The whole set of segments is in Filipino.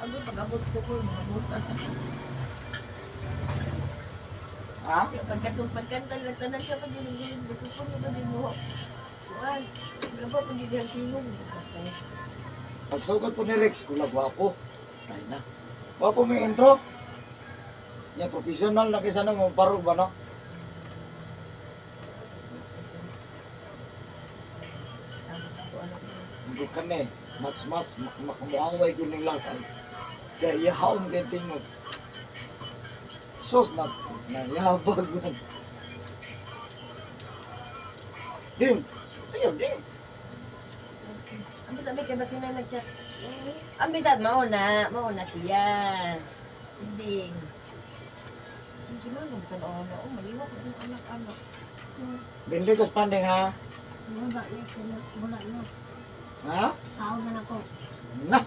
Ako pag-abot ko ko, mga buta. Ha? Pagkantan lang tanan sa pag-gilig-gilig, bukupon mo ba din mo? Kuan, gaba pag gilig tingog. Pagsugod po ni Rex, kula gwapo. Tayo na. Gwapo may intro. Yan, professional na kisa nang parog ba, no? Hindi ka na eh. Mas, muaway ko ng lasay. Kaya ihaon kayo tingog. Sos na yabag man. Ding! Ayun, ding! Ang sabi kay ba sila nag-chat? Ang bisad mauna siya. Sinding. Hindi na nung tanaw na, maliwak na yung anak-anak. Bindi ko spanding ha? Wala na siya. Wala na. Ha? Tao na ako. Na!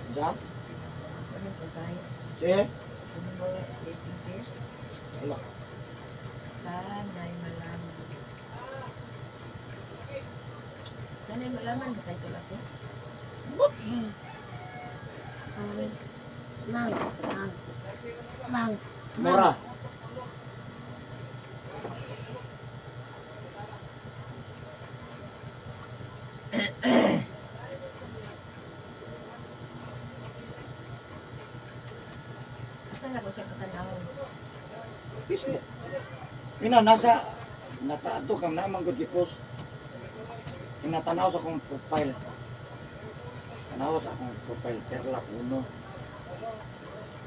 Diyan? Si? Wala. Sana'y malaman. Sana'y malaman ba tayo tulad eh? Mang. Mang. Mura. Saan ako siya katanaw? Facebook. Ina, nasa nataado kang naman ko gipos. Inatanaw sa akong profile. Tanaw sa akong profile, Perla Puno.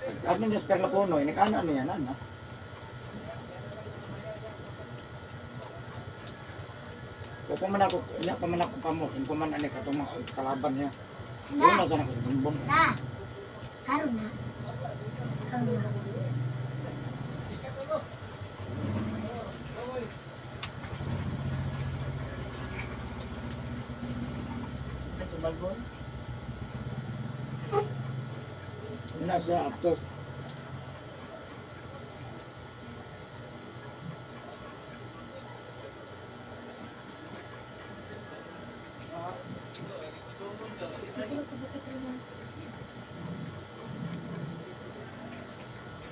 Pag-admin niya sa Perla Puno, inikana niya na, na. Kung man ako, inya pa man ako pamos, kung man ani katong mga kalaban niya. Doon na sana ko sa bumbong. Ta. Karon na. Karon na. Nagbagon? Ina siya, apto.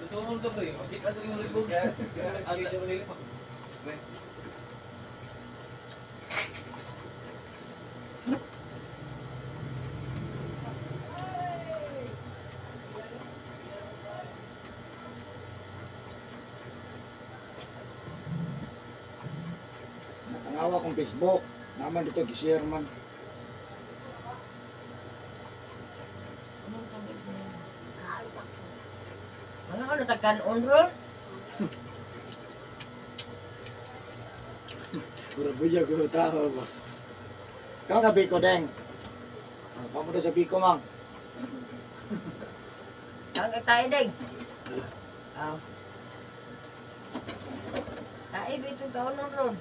Tutulong ka ba yun? Kita ito yung libog ha? Ang libog. Natangawa kong Facebook. Naman dito, gi-share man. Anong tawag mo? Karon ako. Mga ano, tagkanon ron? Pura buya ko tao ba? Kau ka Biko, Deng? Kamu na sa Biko, Mang. Ang tayo ding. Aw. Tayo ba itong kaunon ron?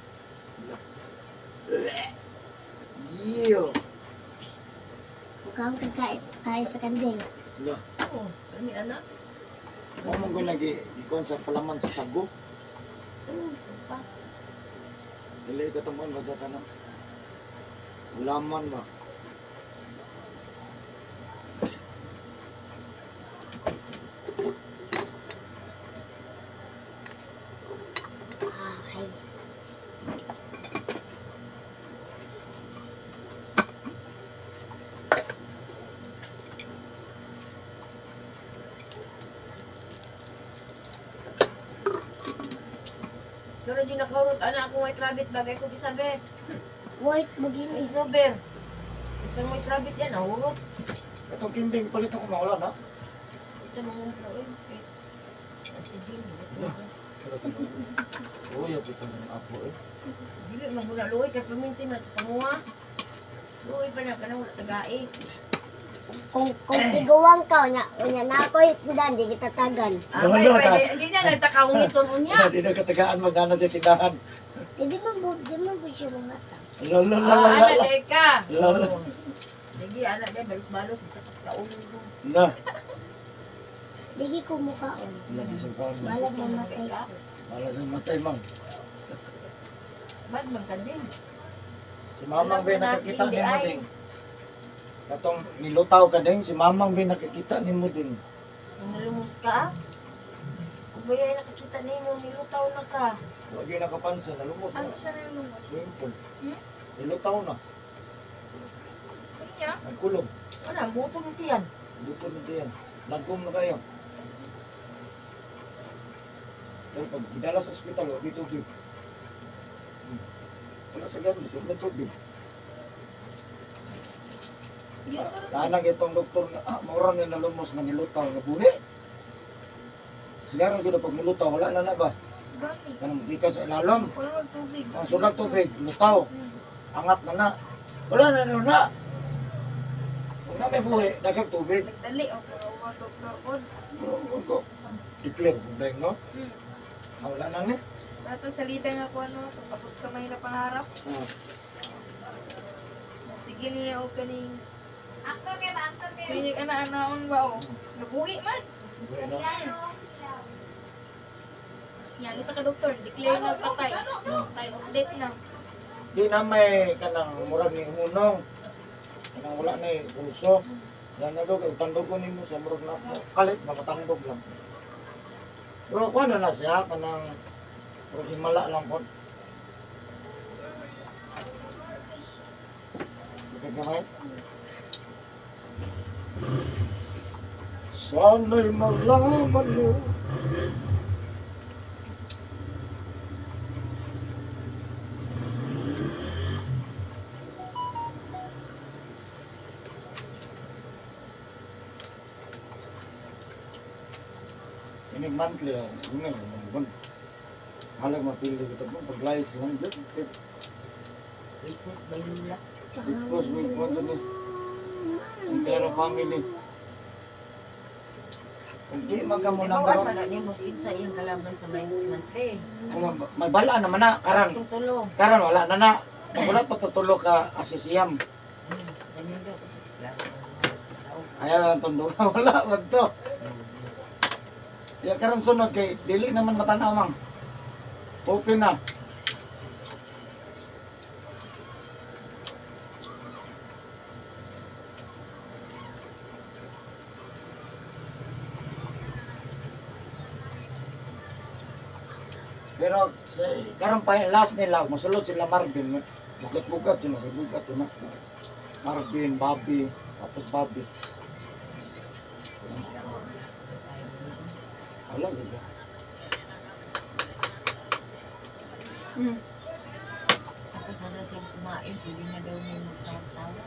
Iyo. Mukhang kagkait tayo sa kanding. Lo, Oo, kami anak. ako mong ko nag-ikon sa palaman sa sago. Oo, supas. Dili ka tungkol ba sa tanong? Ulaman ba? Ay. Pero di nakaurot, anak akong white rabbit, bagay ko gisabi. Wait, magini. Snowbear. Isang white rabbit yan, nahurot. Itong kinding palit ako mawala na. Ito mga ulo eh. Sige, Uy, apit ang apo eh. dili magmula luoy kay paminti na sa panguha. Luoy pa na kanang wala tagai. Kung tiguwang ka, unya na ako'y kudan, di kita tagan. Ay, pwede, hindi na lang takawang iton unya. Hindi na katagaan magana sa tindahan. Di man siya mga ta. Lala, Ah, ano, teka. Lala. Sige, Sige, anak niya, balos-balos, kaulo mo. Na. Digi ko mukaon. Lagi sa kaon. Balag mamatay. Wala sa matay mang. Bad man ka din. Si Mamang Bay nakakita Hindi ni mo ay. ding. Katong nilutaw ka ding, si Mamang Bay nakakita ni mo ding. Kung nalumos ka, kung ba yan nakakita niyo, nilutaw na ka. Huwag yun nakapansin, nalumos na. Asa siya na yung lumos? Swimming pool. Hmm? Nilutaw na. Kanya? Nagkulog. Ano, buto mo tiyan. Dito na diyan. Nagkum na kayo. Pero pag dinala sa ospital, huwag yung tubig. Wala sa gamit, huwag na tubig. Yun sa Tanag itong doktor na, maura na nalumos na nilutaw nga buhi. Sigaro dito pag nilutaw, wala na ba? gani. Kanang ikan sa ilalim. Wala magtubig. Ang sulat tubig, lutaw. Angat na na. Wala na. Kung na may buhi, daghang tubig. Nagdali o pero mga doktor ko. Huwag ko. Declare, problema, no? Wala na ni. Dato salita nga ko ano, kapag kamay na pangarap. Sige niya o kaning Kaya ana-anaon ba o? Nabuhi man. Yan, isa ka doktor, declare na patay. Time of death na. Di na may kanang murag ni hunong. Kanang wala na eh, pulso. Yan na doon, tandog ko nimo sa murag na kalit, makatandog lang. Pero kung ano na siya, kanang murag himala lang po. Sige kamay. Sana'y malaman mo. Ini monthly, ini pun halag mapili kita pun pag-lies lang dyan. Request by Lula. Because may kwento ni Impero family. Hindi magamo na Ikaw bro. man na ni mo sa iyang kalaban sa may monthly. May bala naman na, karan. Itong tulo. Karan wala na na. Wala pa tutulo ka asisiyam. Ganyan daw. Ayaw lang tondo. Wala ba to? Ya karon sunod kay dili naman matanaw mang. Open na. Pero sa karon pa yung last nila, masulod sila Marvin. Bugat-bugat yun, bugat yun. Marvin, Bobby, tapos Bobby. Wala, diba? Tapos sana siyang kumain, pwede na daw may magtatawa.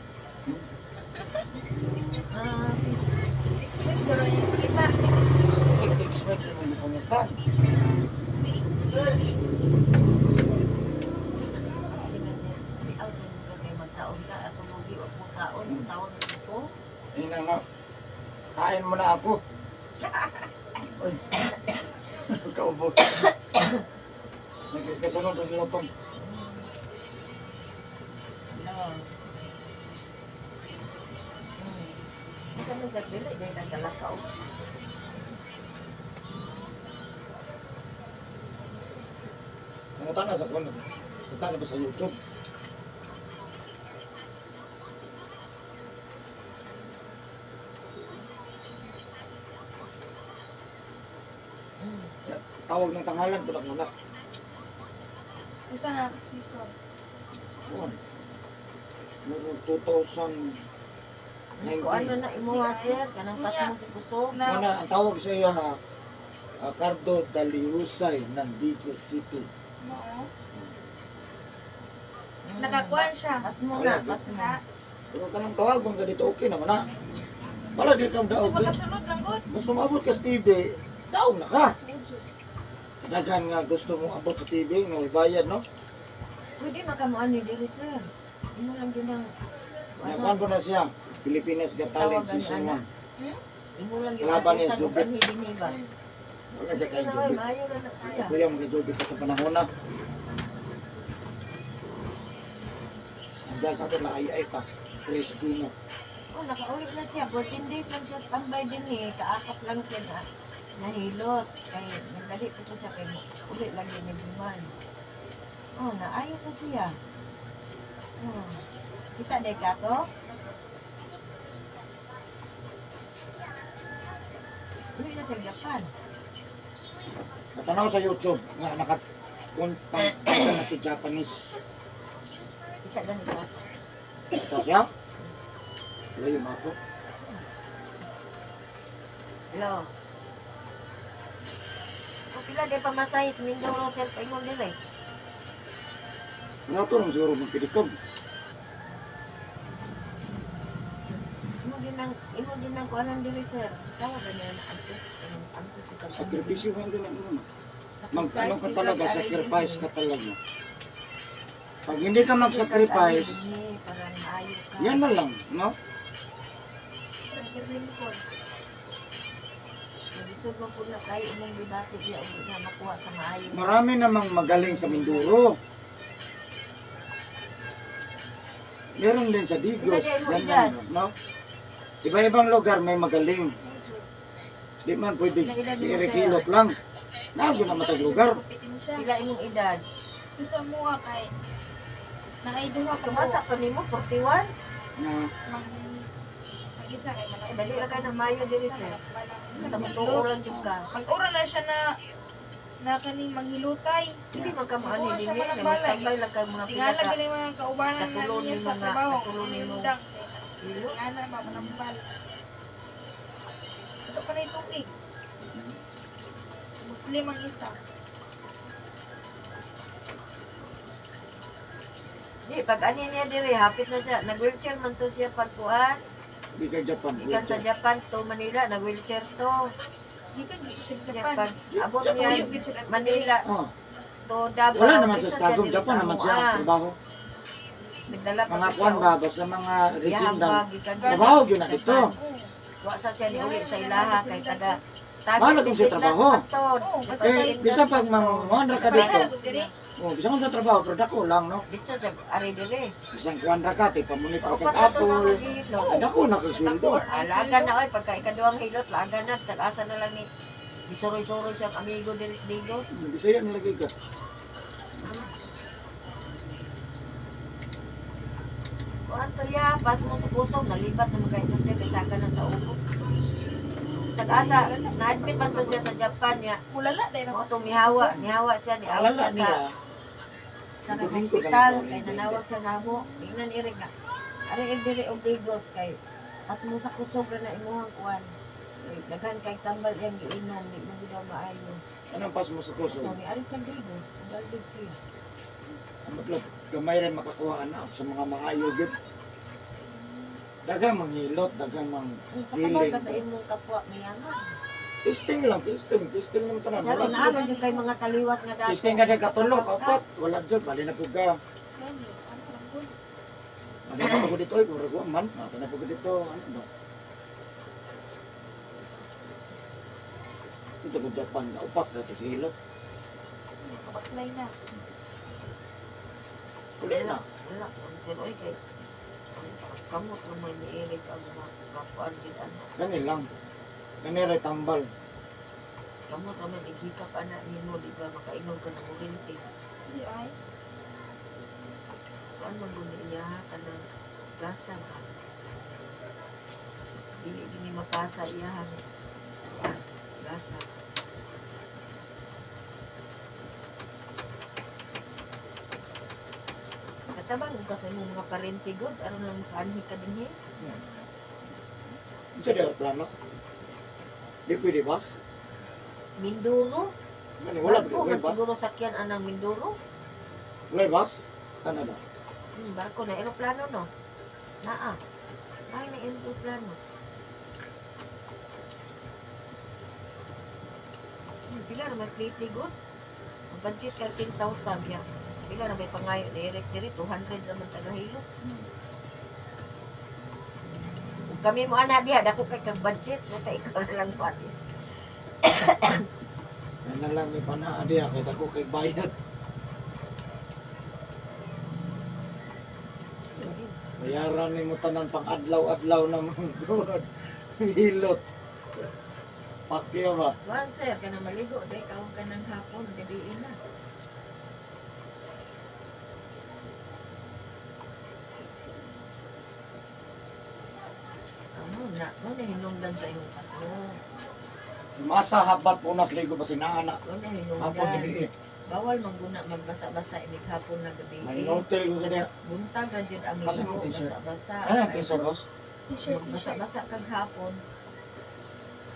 Expect ko rin yung kita. Kasi expect naman yung pangitan. Kasi nga di out na nung kami magtaon ka at tumugi o po taon, ang tawag ko. Yun na nga, kain mo na ako. Uy, kaubo. Nagkasunod ang lutong. Hello. Sa man sa dili, dahil nagkalakaw. Nangutan na sa kwan. Kita na ba sa YouTube? Tawag ng tanghalan, tulak-mulak. Usa nga ka season. Kuwan. Muro 2000. Kung ano na imuha sir, kanang pasmo sa puso. Na, Mana ang tawag sa iya ha, Cardo Daliusay ng Digos City. oo. Nakakuan siya. Pasmo na, pasmo. Na, Pero kanang tawagon ka dito okay naman ha. Wala di ka kasi daog. makasunod lang good. Basta maabot ka sa TV, daog na ka. Kadaghan nga gusto mo abot sa TV, may bayad no? Pwede makamuan ni diri sir. Imo lang din ang Nakuhan po na siya, Pilipinas Got Talent Tawagan Season ana. 1. imo lang Laban niya, sa Jubit. lugan ni ba. Wala siya kayo Kaya Jubit. maayo na siya. Kuya mga Jubit ito panahon na. Hanggang sa atin na ay pa, Chris Aquino. Oh, nakauwi na siya. 14 days lang siya standby din eh. Kaakap lang siya na nahilot. Kaya nagdali ko siya kay uli lang din nagduman. Oh, naayo to siya. Oh. Kita deh ka to? Uwi na sa Japan. Natanaw sa YouTube nga nakakuntang na ti Japanese. Kita gani siya. Ito siya. Wala yung ako. Hello. Kung pila day pamasahe sa Mindoro, sir, paingon nila eh. Nga to nung siguro magpidikam. Imo din ang kuanan diri sir. Tawa ba niya antus ikaw. Sakripisyo nga din ang ano. Sacrifice Ano ka di talaga, aray sacrifice din ka talaga. Pag hindi ka mag-sacrifice, para maayo ka. yan na lang, no? Nag-isod mo po na kayo imong debate di og na makuha sa maayo. Marami namang magaling sa Mindoro. Meron din sa Digos, ganyan, no? Iba-ibang lugar may magaling. Di man pwede si Eric Hilot lang. Nagyo na matag lugar. Kupitin siya. Pila imong edad? Ito sa mua kay nakaiduha ko Tumata pa nimo 41. Na, mag-isa kay Ay dali ra ka na maayo diri sir. Basta matuoran jud ka. Mag-ura na siya na kaning maghilutay. Hindi man ka maani Oo, siya dinhi, man ang mas balay. tambay lang kay mga pila Tingala ka. gali mga kaubanan na Katulong niya ni sa mga- trabaho. katulong ni mo. Nindang. Ilo. Tingala ba manambal. Ito pa na itubig. Muslim ang isa. Di pag ani niya diri hapit na siya. Nag-wheelchair man to siya pagkuan. di ka Japan. Ikan sa Japan to Manila nag-wheelchair to. Di ka siya Kaya Japan. pag abot Japan, niya yung gitsin at Manila Oh, to Davao. wala naman dito sa Stagum, diri Japan sa naman siya, Amoa. trabaho. Nagdala pa Mga to kuan siya, ba, oh. basta mga Iyahang residang. wag, ikan sa Trabaho yun na Japan. dito. Wa sa siya ni uli sa ilaha kay taga Mahal kung siya trabaho. Oo, basta Eh, bisa pag manguhan ra ka dito. Kaya na diri. Oh, bisa mo sa trabaho, pero dako lang, no? Bitsa siya ari diri. Isang kuan ra ka, tay pamunit ka Upat kag sa to na apple. naghihilot. Dako na kag sweldo. Alaga na oy pagka ikaduhang hilot laga na sa asa na lang ni Bisuroy-suroy siya amigo diri sa Digos. Bisaya nilagay ka. Kuan to ya, pas mo sa kusog nalibat na magay to siya kaysa ka na sa ulo. Sa asa na-admit man to siya sa Japan ya. Mulala dahil Mo to nihawa siya ni awa Alala siya niya. sa hospital kay nanawag siya namo. Tingnan irig nga. Ari diri og Digos kay pas mo sa kusog ra na imuhang kuan. Kay daghan kay tambal yang giinom di mo gid maayo. Anong pas mo sa puso? Kami ari sa Digos, daldid siya. Ang matlog, gamay rin makakuha anak sa mga maayo gid. Dagang manghilot, dagang mang Patabang ka sa giling. imong kapwa mayaman. Testing lang, testing naman tanan. Sa rin naman yung kay mga kaliwat nga dato. Testing ka na katulog, kapat, wala dyan, bali na po ka. Ano na po dito, kung raguan man, nato na po dito, ano ba? Ito ko Japan, upat na ito hilot. kapatlay na. Uli na. Wala, ang sinoy kay kamot naman ni Eric ang mga kapuan din ano. Gani lang. Gani rin tambal. Kamot naman igikap anak ni mo, di ba makainom ka ng urinti. Di ay. Kuan mo niya ka ng gasa ka. Dili mapasa iyahan. Gasa. Katabang ka sa imong mga parente good, aron lang makaanhi ka din Ito di plano. Di pwede bas. Mindoro? Gani, wala Barko pwede man bas. siguro sakyan anang Mindoro? Wala bas. Canada. Barko na aeroplano no? Naa. Ay na aeroplano. Pila na may pretty good. Ang budget ka 10,000 ya. Pila na may pangayo ni Eric diri 200 naman tagahilo. Kung kami mo ana diha dako kay kag budget na kay ikaw na lang pati. Yan na lang may panaa diya, kaya ako kay bayad. Bayaran ni mo tanan pang adlaw-adlaw na mga hilot. Pakya ba? Wan sir, ka na maligo, day kaon ka ng hapon, gabi na. Mo na hinungdan sa imong paso. Masa habat po nas ligo pa sinana. Mo na Hapon hinungdan. gabi. Bawal mangguna magbasa-basa imig hapon na gabi. May hotel ko kanya. Buntag ra jud ang Kasi ligo, mo t-shirt. basa-basa. Ano yung t-shirt, boss? T-shirt. Basa-basa kag hapon.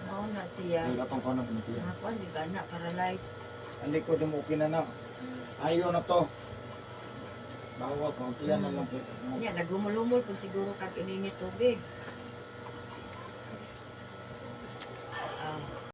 Mao na siya. Ay, atong kono pinitiyan. Mga kuan jud na paralyzed. Ang likod mo okay na na. Ayaw na to. Bawal, kauntiyan na lang. Nya nagumulumol pud siguro kag ininit tubig.